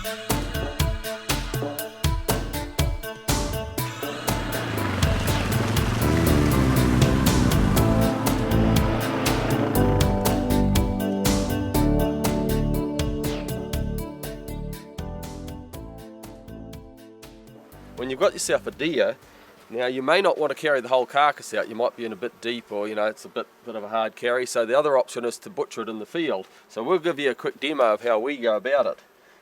When you've got yourself a deer, now you may not want to carry the whole carcass out. You might be in a bit deep, or it's a bit of a hard carry. So the other option is to butcher it in the field. So we'll give you a quick demo of how we go about it.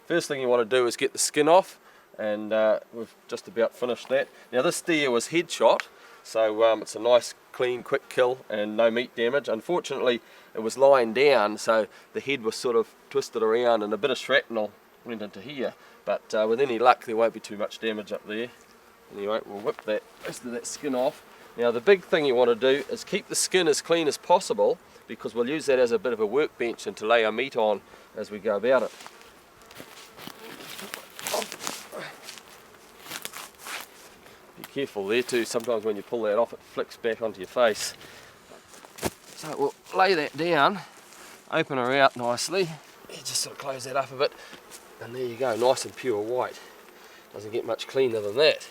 First thing you want to do is get the skin off, and we've just about finished that. Now this deer was headshot, so it's a nice, clean, quick kill and no meat damage. Unfortunately, it was lying down, so the head was sort of twisted around, and a bit of shrapnel went into here. But with any luck, there won't be too much damage up there. Anyway, we'll whip that rest of that skin off. Now the big thing you want to do is keep the skin as clean as possible, because we'll use that as a bit of a workbench and to lay our meat on as we go about it. Be careful there too, sometimes when you pull that off it flicks back onto your face. So we'll lay that down, open her out nicely, you just sort of close that up a bit, and there you go, nice and pure white. Doesn't get much cleaner than that.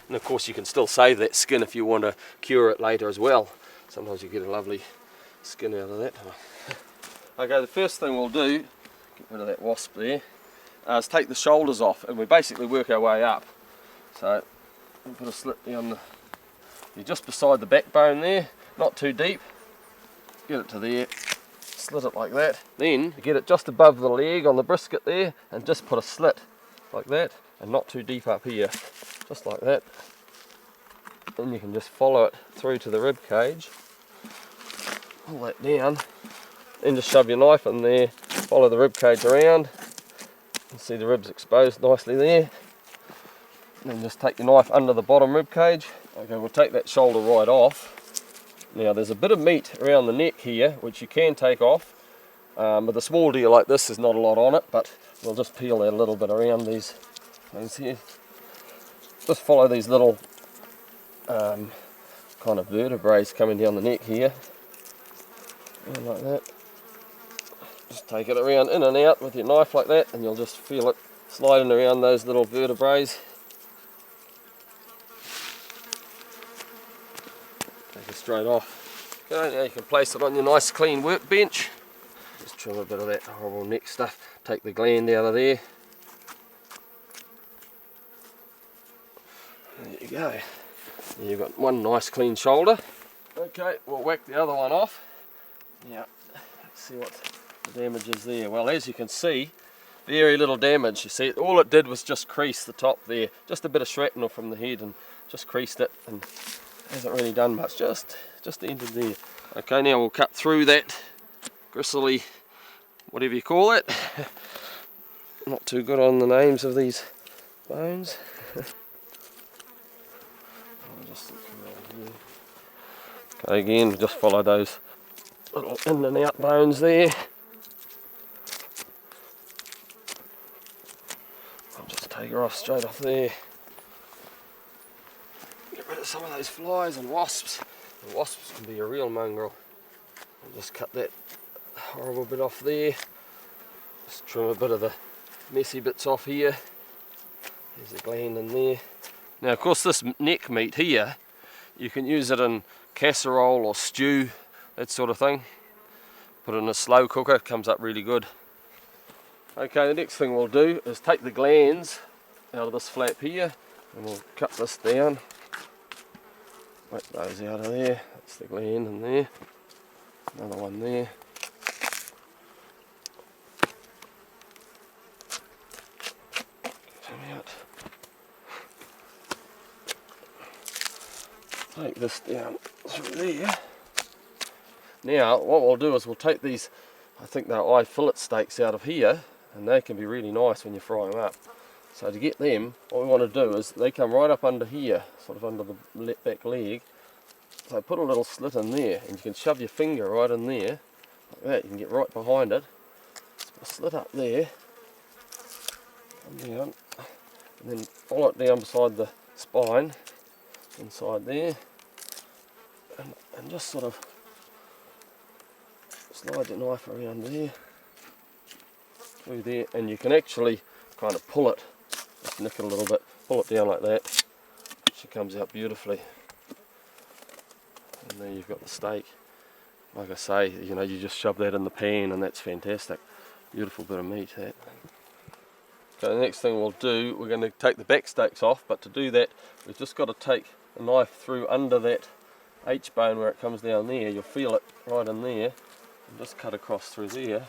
And of course you can still save that skin if you want to cure it later as well. Sometimes you get a lovely skin out of that. Okay, the first thing we'll do, get rid of that wasp there, is take the shoulders off, and we basically work our way up. So we'll put a slit down you're just beside the backbone there, not too deep. Get it to there, slit it like that. Then get it just above the leg on the brisket there, and just put a slit like that, and not too deep up here, just like that. Then you can just follow it through to the rib cage, pull that down, then just shove your knife in there, follow the rib cage around, and see the ribs exposed nicely there. And then just take your knife under the bottom rib cage. Okay, we'll take that shoulder right off. Now there's a bit of meat around the neck here which you can take off. With a small deer like this there's not a lot on it, but we'll just peel that a little bit around these things here. Just follow these little kind of vertebrae coming down the neck here, and like that. Just take it around in and out with your knife like that, and you'll just feel it sliding around those little vertebrae. Take it straight off. Okay, now you can place it on your nice clean workbench. Just trim a bit of that horrible neck stuff. Take the gland out of there. There you go. You've got one nice clean shoulder. Okay, we'll whack the other one off. Now, let's see what the damage is there. Well, as you can see, very little damage. You see, all it did was just crease the top there. Just a bit of shrapnel from the head, and just creased it, and hasn't really done much. Just ended there. Okay, now we'll cut through that gristly, whatever you call it. Not too good on the names of these bones. Okay, again, just follow those little in and out bones there. I'll just take her off straight off there. Get rid of some of those flies and wasps. The wasps can be a real mongrel. I'll just cut that horrible bit off there. Just trim a bit of the messy bits off here. There's a gland in there. Now, of course, this neck meat here, you can use it in casserole or stew, that sort of thing. Put it in a slow cooker, it comes up really good. Okay, the next thing we'll do is take the glands out of this flap here, and we'll cut this down. Whack those out of there. That's the gland in there. Another one there. Take this down through there. Now what we'll do is we'll take these, I think they're eye fillet steaks out of here, and they can be really nice when you fry them up. So to get them, what we want to do is they come right up under here, sort of under the back leg. So put a little slit in there, and you can shove your finger right in there, like that. You can get right behind it. Just put a slit up there, and down, and then follow it down beside the spine, inside there, and just sort of slide your knife around there, through there, and you can actually kind of pull it, just nick it a little bit, pull it down like that. She comes out beautifully. And there you've got the steak. Like I say, you know, you just shove that in the pan and that's fantastic. Beautiful bit of meat, that. Okay, the next thing we'll do, we're going to take the back steaks off, but to do that, we've just got to take a knife through under that H-bone where it comes down there. You'll feel it right in there, and just cut across through there.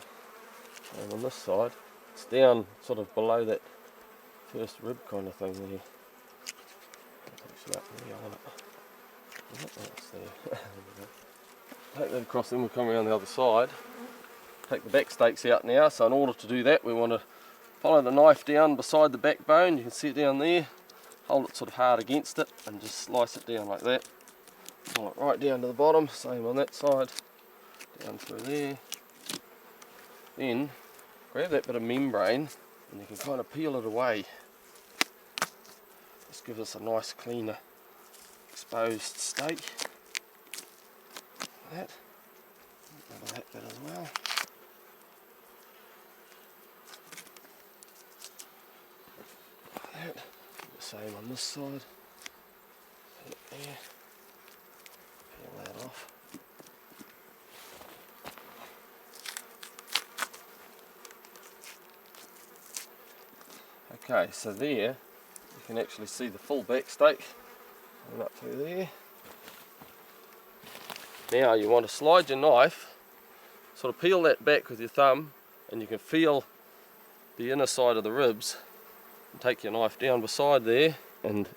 And on this side, it's down sort of below that first rib kind of thing there. Actually up there, I want it. That's there. Take that across, then we'll come around the other side. Take the back steaks out now, so in order to do that we want to follow the knife down beside the backbone. You can see it down there. Hold it sort of hard against it and just slice it down like that. Pull it right down to the bottom, same on that side. Down through there. Then grab that bit of membrane and you can kind of peel it away. This gives us a nice cleaner exposed steak. Like that. That bit as well. Like that. The same on this side. Put it there. Peel that off. Okay, so there you can actually see the full back steak going up through there. Now you want to slide your knife, sort of peel that back with your thumb, and you can feel the inner side of the ribs. And take your knife down beside there, and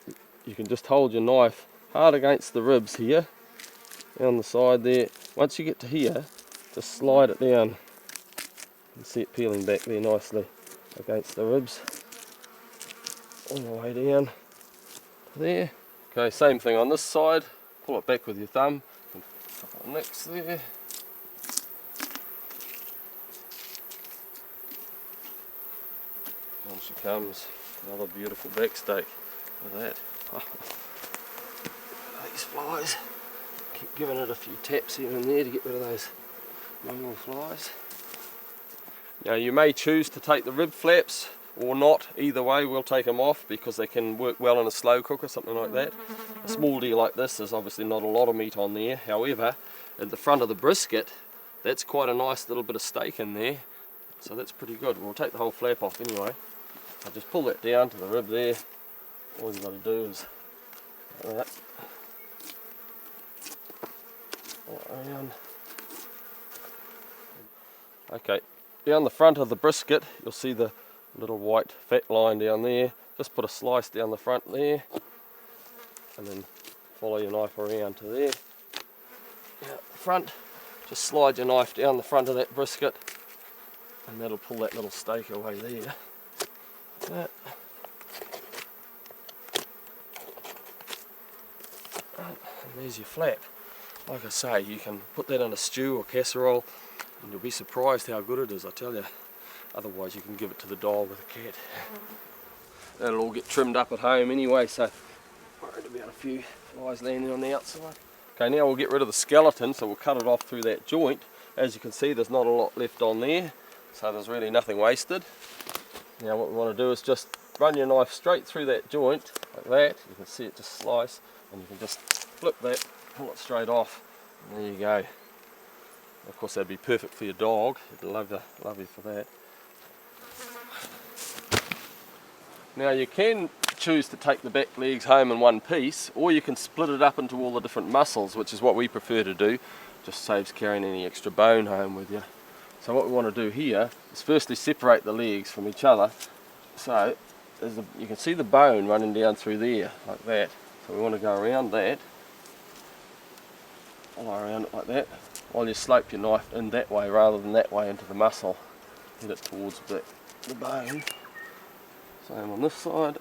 you can just hold your knife hard against the ribs here, down the side there. Once you get to here, just slide it down. You can see it peeling back there nicely against the ribs. All the way down there. Okay, same thing on this side. Pull it back with your thumb. Next there. On she comes. Another beautiful back steak. Look at that. Oh. These flies. Keep giving it a few taps here and there to get rid of those mongrel flies. Now you may choose to take the rib flaps or not. Either way we'll take them off because they can work well in a slow cooker, something like that. A small deer like this, there's obviously not a lot of meat on there. However, at the front of the brisket, that's quite a nice little bit of steak in there. So that's pretty good. We'll take the whole flap off anyway. I'll just pull that down to the rib there. All you've got to do is like that. Pull it around. Okay, down the front of the brisket, you'll see the little white fat line down there. Just put a slice down the front there, and then follow your knife around to there. Out the front, just slide your knife down the front of that brisket, and that'll pull that little steak away there. That. And there's your flap. Like I say, you can put that in a stew or casserole, and you'll be surprised how good it is, I tell you. Otherwise you can give it to the dog or the cat. That'll all get trimmed up at home anyway, so worried about a few flies landing on the outside. Okay, now we'll get rid of the skeleton, so we'll cut it off through that joint. As you can see, there's not a lot left on there, so there's really nothing wasted. Now what we want to do is just run your knife straight through that joint, like that. You can see it just slice, and you can just flip that, pull it straight off, and there you go. Of course that'd be perfect for your dog, he'd love you for that. Now you can choose to take the back legs home in one piece, or you can split it up into all the different muscles, which is what we prefer to do. Just saves carrying any extra bone home with you. So what we want to do here is firstly separate the legs from each other. So you can see the bone running down through there, like that. So we want to go around that, follow around it like that, while you slope your knife in that way rather than that way into the muscle. Get it towards the bone. Same on this side,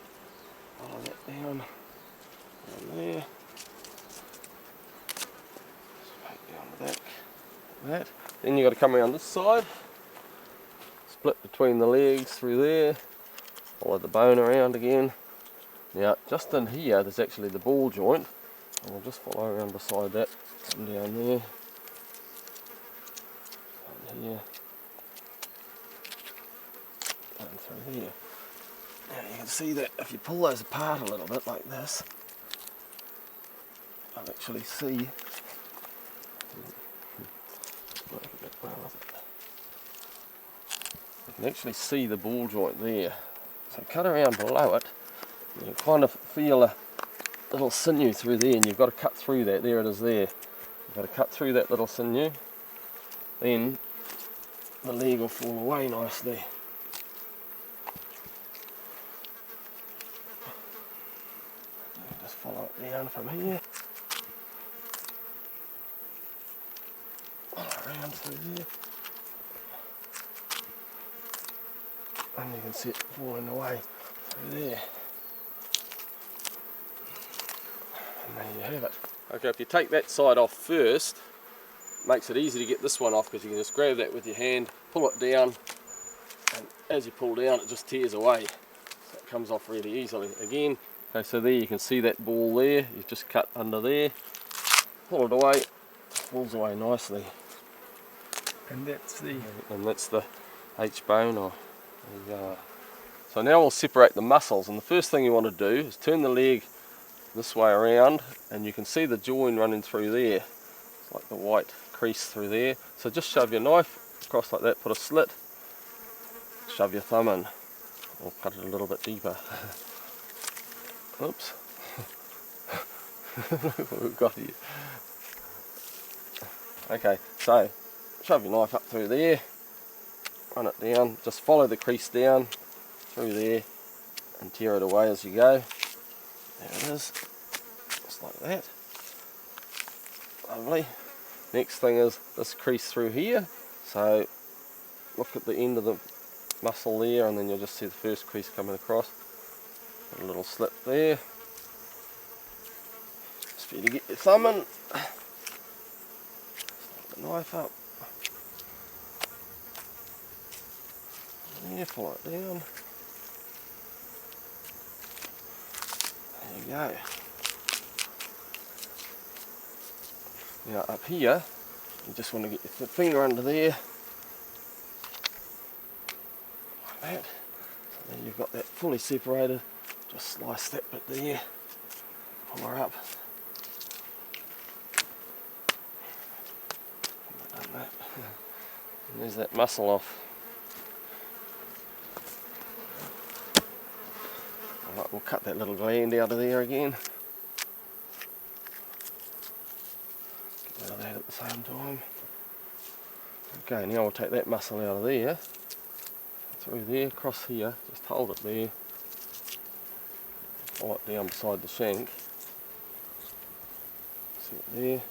follow that down there, straight down the back, like that. Then you've got to come around this side, split between the legs through there, follow the bone around again. Now just in here there's actually the ball joint, and we'll just follow around beside that, come down there, down here. through here. Now you can see that if you pull those apart a little bit like this, I'll actually see. You can actually see the ball joint there. So cut around below it, you kind of feel a little sinew through there, and you've got to cut through that. There it is there. You've got to cut through that little sinew, then the leg will fall away nicely. Just follow it down from here. Around through there. And you can see it falling away through there. And there you have it. Okay, if you take that side off first, makes it easy to get this one off, because you can just grab that with your hand, pull it down, and as you pull down it just tears away. So it comes off really easily. Again, okay, so there you can see that ball there, you've just cut under there, pull it away, it falls away nicely. And that's the H-bone. Or so now we'll separate the muscles, and the first thing you want to do is turn the leg this way around, and you can see the join running through there. It's like the white crease through there. So just shove your knife across like that, put a slit, shove your thumb in. We'll cut it a little bit deeper. Oops. Look what we've got here. Okay, so shove your knife up through there, run it down, just follow the crease down through there and tear it away as you go. There it is, just like that. Lovely. Next thing is this crease through here, so look at the end of the muscle there, and then you'll just see the first crease coming across. Put a little slit there. Just for you to get your thumb in. Slide the knife up. Yeah, follow it down. There you go. Now up here, you just want to get your finger under there, like that. So then you've got that fully separated. Just slice that bit there, pull her up. And there's that muscle off. Alright, we'll cut that little gland out of there again. Get rid of that at the same time. Okay, now we'll take that muscle out of there, through there, across here, just hold it there, pull it down beside the shank. See it there.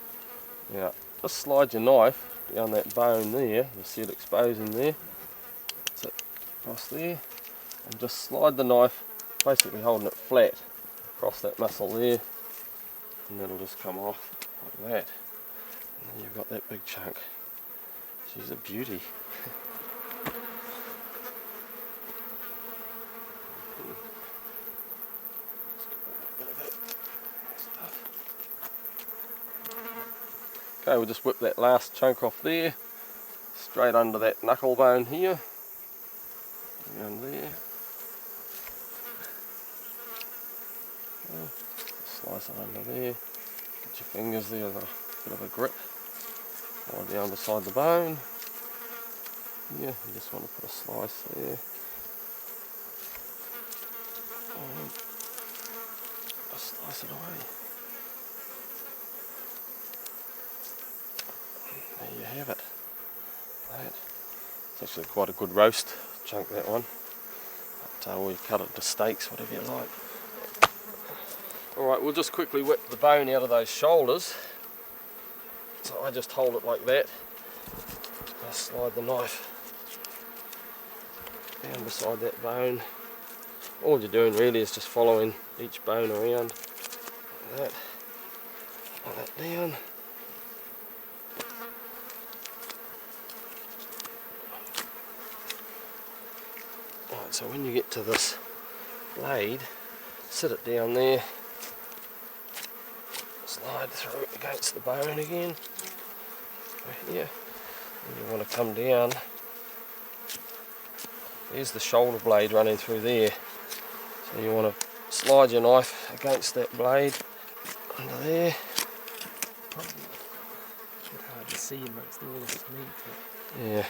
Now, just slide your knife down that bone there, you'll see it exposing there. That's it, across there, and just slide the knife, basically holding it flat across that muscle there, and it'll just come off like that. And then you've got that big chunk. She's a beauty. Okay, we'll just whip that last chunk off there, straight under that knuckle bone here, around there. Okay. Slice it under there, get your fingers there with a bit of a grip, all down beside the bone. Yeah, you just want to put a slice there. And just slice it away. There you have it. That. It's actually quite a good roast chunk, that one. But we cut it to steaks, whatever you like. Alright, we'll just quickly whip the bone out of those shoulders. So I just hold it like that. I slide the knife down beside that bone. All you're doing really is just following each bone around like that. Pull that down. Right, so when you get to this blade, sit it down there, slide through against the bone again, right here, and you want to come down There's the shoulder blade running through there. So you want to slide your knife against that blade under there. Probably a bit hard to see amongst all this meat. But Yeah.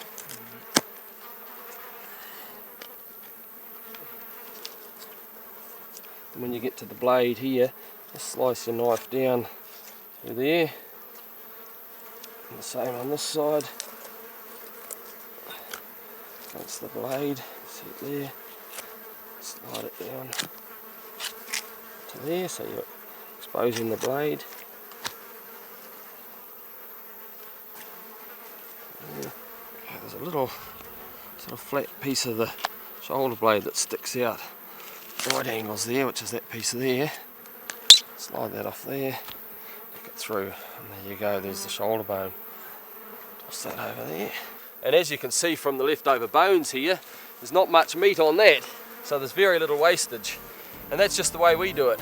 And when you get to the blade here, just slice your knife down through there. And the same on this side. Against the blade, see it there. Slide it down to there, so you're exposing the blade. There's a little sort of flat piece of the shoulder blade that sticks out right angles there, which is that piece there. Slide that off there, look it through, and there you go, there's the shoulder bone. Toss that over there. And as you can see from the leftover bones here, there's not much meat on that, so there's very little wastage. And that's just the way we do it.